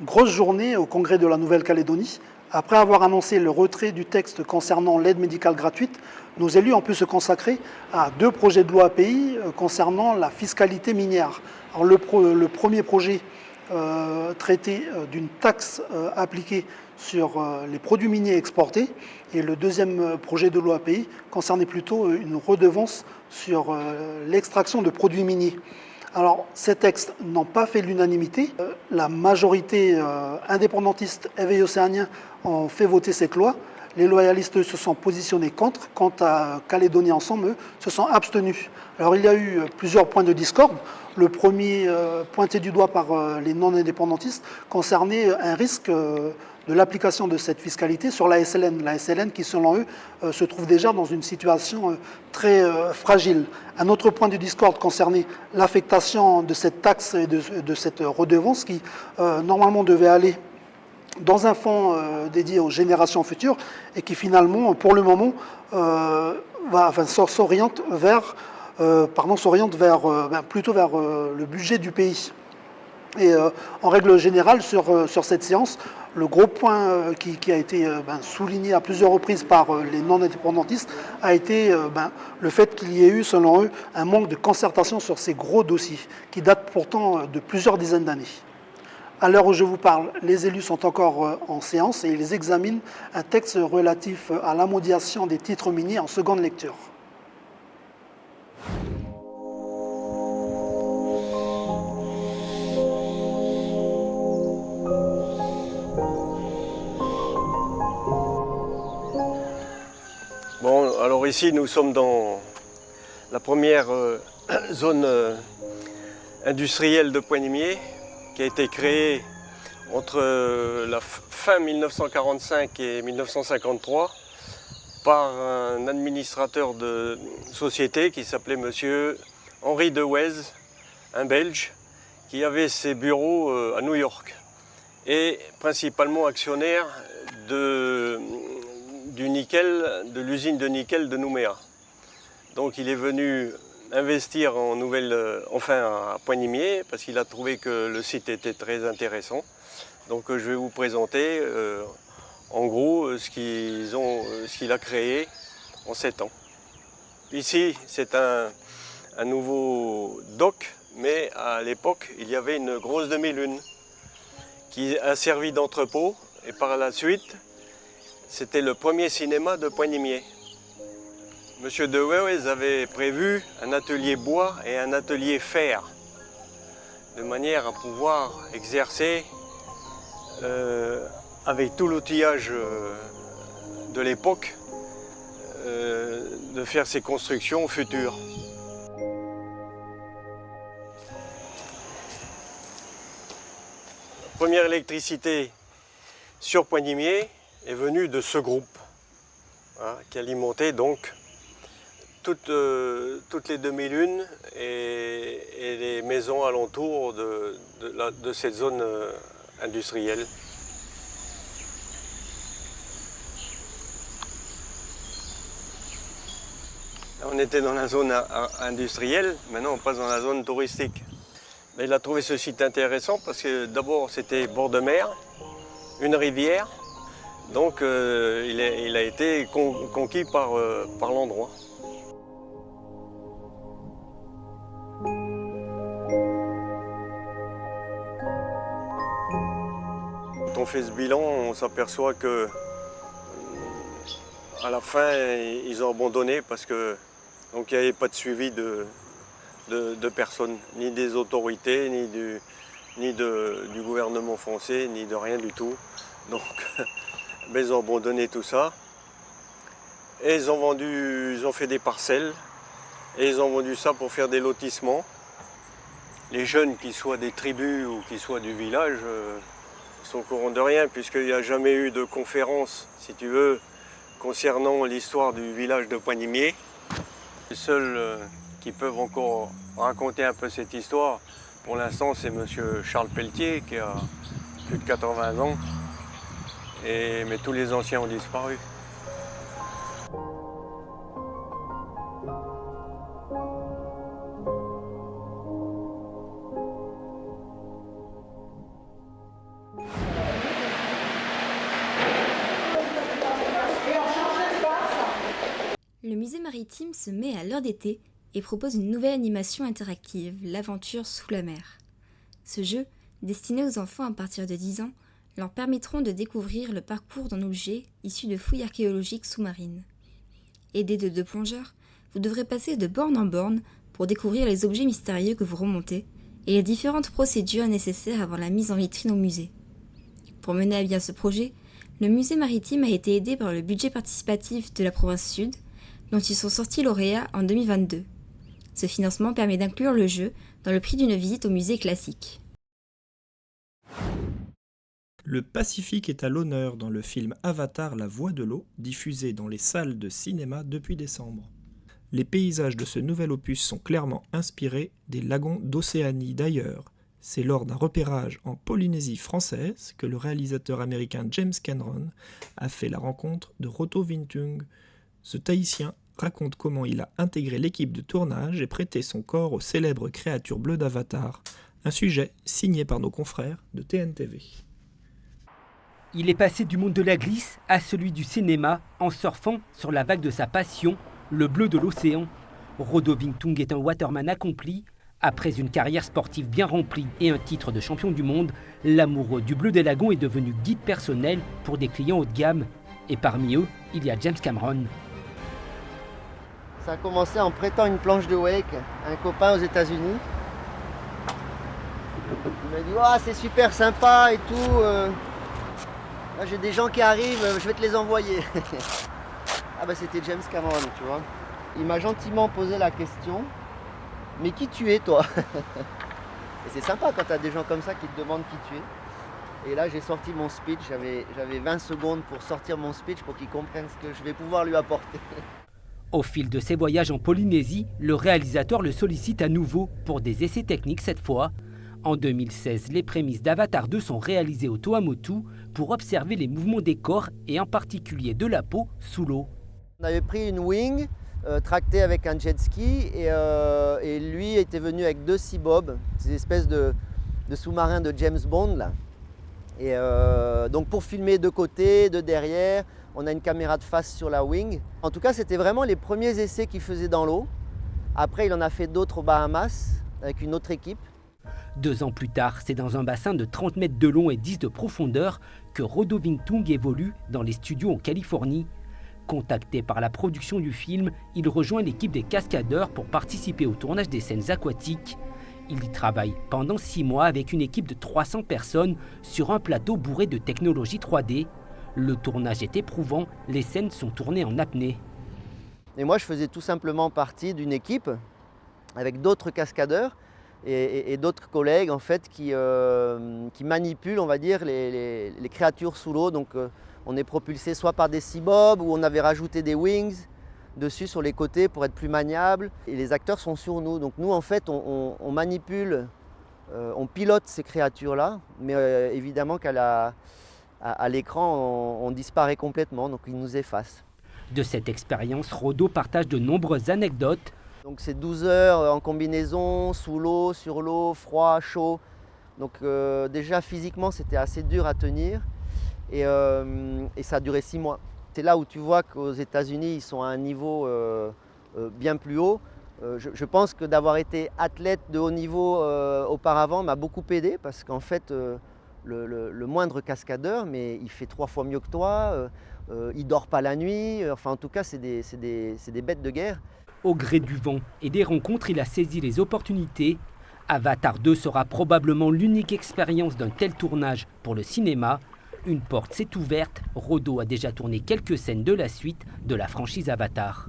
Grosse journée au Congrès de la Nouvelle-Calédonie. Après avoir annoncé le retrait du texte concernant l'aide médicale gratuite, nos élus ont pu se consacrer à 2 projets de loi API concernant la fiscalité minière. Alors le premier projet traitait d'une taxe appliquée sur les produits miniers exportés et le deuxième projet de loi API concernait plutôt une redevance sur l'extraction de produits miniers. Alors, ces textes n'ont pas fait l'unanimité. La majorité indépendantiste éveil-océanien ont fait voter cette loi. Les loyalistes se sont positionnés contre. Quant à Calédonie Ensemble, eux, se sont abstenus. Alors, il y a eu plusieurs points de discorde. Le premier, pointé du doigt par les non-indépendantistes, concernait un risque de l'application de cette fiscalité sur la SLN. La SLN qui, selon eux, se trouve déjà dans une situation très fragile. Un autre point de discorde concernait l'affectation de cette taxe et de cette redevance qui, normalement, devait aller dans un fonds dédié aux générations futures et qui, finalement, pour le moment, s'oriente plutôt vers le budget du pays. Et en règle générale, sur cette séance, le gros point qui a été souligné à plusieurs reprises par les non-indépendantistes a été le fait qu'il y ait eu, selon eux, un manque de concertation sur ces gros dossiers, qui datent pourtant de plusieurs dizaines d'années. À l'heure où je vous parle, les élus sont encore en séance et ils examinent un texte relatif à l'amodiation des titres miniers en seconde lecture. Bon, alors ici nous sommes dans la première zone industrielle de Pointe-Nimier qui a été créée entre la fin 1945 et 1953 par un administrateur de société qui s'appelait monsieur Henri Dewez, un Belge, qui avait ses bureaux à New York et principalement actionnaire du nickel, de l'usine de nickel de Nouméa. Donc il est venu investir à Pointe-Nimier parce qu'il a trouvé que le site était très intéressant. Donc je vais vous présenter en gros ce qu'il a créé en 7 ans. Ici c'est un nouveau dock, mais à l'époque il y avait une grosse demi-lune qui a servi d'entrepôt et par la suite c'était le premier cinéma de Pointe-Nimier. Monsieur Dewez avait prévu un atelier bois et un atelier fer, de manière à pouvoir exercer, avec tout l'outillage de l'époque, de faire ses constructions futures. La première électricité sur Pointe-Nimier est venue de ce groupe, hein, qui alimentait donc toutes les demi-lunes et les maisons alentours de cette zone industrielle. On était dans la zone industrielle, maintenant on passe dans la zone touristique. Mais il a trouvé ce site intéressant parce que d'abord c'était bord de mer, une rivière, donc il a été conquis par l'endroit. Quand on fait ce bilan, on s'aperçoit que à la fin, ils ont abandonné parce que donc il n'y avait pas de suivi de personne, ni des autorités, ni du gouvernement français, ni de rien du tout. Donc ils ont abandonné tout ça. Et ils ont fait des parcelles et ils ont vendu ça pour faire des lotissements. Les jeunes, qu'ils soient des tribus ou qu'ils soient du village, sont au courant de rien, puisqu'il n'y a jamais eu de conférence, si tu veux, concernant l'histoire du village de Pointe-Nimier. Les seuls qui peuvent encore raconter un peu cette histoire, pour l'instant, c'est M. Charles Pelletier, qui a plus de 80 ans, mais tous les anciens ont disparu. musée maritime se met à l'heure d'été et propose une nouvelle animation interactive, l'aventure sous la mer. Ce jeu, destiné aux enfants à partir de 10 ans, leur permettront de découvrir le parcours d'un objet issu de fouilles archéologiques sous-marines. Aidés de 2 plongeurs, vous devrez passer de borne en borne pour découvrir les objets mystérieux que vous remontez et les différentes procédures nécessaires avant la mise en vitrine au musée. Pour mener à bien ce projet, le musée maritime a été aidé par le budget participatif de la province Sud, dont ils sont sortis lauréats en 2022. Ce financement permet d'inclure le jeu dans le prix d'une visite au musée classique. Le Pacifique est à l'honneur dans le film Avatar La Voix de l'eau, diffusé dans les salles de cinéma depuis décembre. Les paysages de ce nouvel opus sont clairement inspirés des lagons d'Océanie d'ailleurs. C'est lors d'un repérage en Polynésie française que le réalisateur américain James Cameron a fait la rencontre de Roto Vintung. Ce Tahitien raconte comment il a intégré l'équipe de tournage et prêté son corps aux célèbres créatures bleues d'Avatar, un sujet signé par nos confrères de TNTV. Il est passé du monde de la glisse à celui du cinéma en surfant sur la vague de sa passion, le bleu de l'océan. Roto Vintung est un waterman accompli. Après une carrière sportive bien remplie et un titre de champion du monde, l'amoureux du bleu des lagons est devenu guide personnel pour des clients haut de gamme. Et parmi eux, il y a James Cameron. Ça a commencé en prêtant une planche de wake à un copain aux États-Unis. Il m'a dit oh, c'est super sympa et tout. Là, j'ai des gens qui arrivent, je vais te les envoyer. Ah bah c'était James Cameron, tu vois. Il m'a gentiment posé la question, mais qui tu es toi? Et c'est sympa quand tu as des gens comme ça qui te demandent qui tu es. Et là j'ai sorti mon speech, j'avais 20 secondes pour sortir mon speech pour qu'il comprenne ce que je vais pouvoir lui apporter. Au fil de ses voyages en Polynésie, le réalisateur le sollicite à nouveau pour des essais techniques cette fois. En 2016, les prémices d'Avatar 2 sont réalisées au Tuamotu pour observer les mouvements des corps et en particulier de la peau sous l'eau. On avait pris une wing tractée avec un jet ski et lui était venu avec 2 Seabob, ces espèces de sous-marins de James Bond là. Et donc pour filmer de côté, de derrière, on a une caméra de face sur la wing. En tout cas, c'était vraiment les premiers essais qu'il faisait dans l'eau. Après, il en a fait d'autres aux Bahamas avec une autre équipe. 2 ans plus tard, c'est dans un bassin de 30 mètres de long et 10 de profondeur que Roto Vintung évolue dans les studios en Californie. Contacté par la production du film, il rejoint l'équipe des cascadeurs pour participer au tournage des scènes aquatiques. Il y travaille pendant 6 mois avec une équipe de 300 personnes sur un plateau bourré de technologie 3D. Le tournage est éprouvant, les scènes sont tournées en apnée. Et moi, je faisais tout simplement partie d'une équipe avec d'autres cascadeurs et d'autres collègues en fait qui manipulent, on va dire, les créatures sous l'eau. Donc, on est propulsé soit par des Seabob ou on avait rajouté des wings dessus sur les côtés pour être plus maniable. Et les acteurs sont sur nous. Donc nous, en fait, on manipule, on pilote ces créatures-là, mais évidemment qu'à l'écran, on disparaît complètement, donc ils nous effacent. De cette expérience, Roto partage de nombreuses anecdotes. Donc c'est 12 heures en combinaison, sous l'eau, sur l'eau, froid, chaud. Donc déjà physiquement, c'était assez dur à tenir et ça a duré 6 mois. C'est là où tu vois qu'aux États-Unis, ils sont à un niveau bien plus haut. Je pense que d'avoir été athlète de haut niveau auparavant m'a beaucoup aidé parce qu'en fait, le moindre cascadeur, mais il fait 3 fois mieux que toi, il dort pas la nuit, enfin en tout cas, c'est des bêtes de guerre. Au gré du vent et des rencontres, il a saisi les opportunités. Avatar 2 sera probablement l'unique expérience d'un tel tournage pour le cinéma. Une porte s'est ouverte, Roto a déjà tourné quelques scènes de la suite de la franchise Avatar.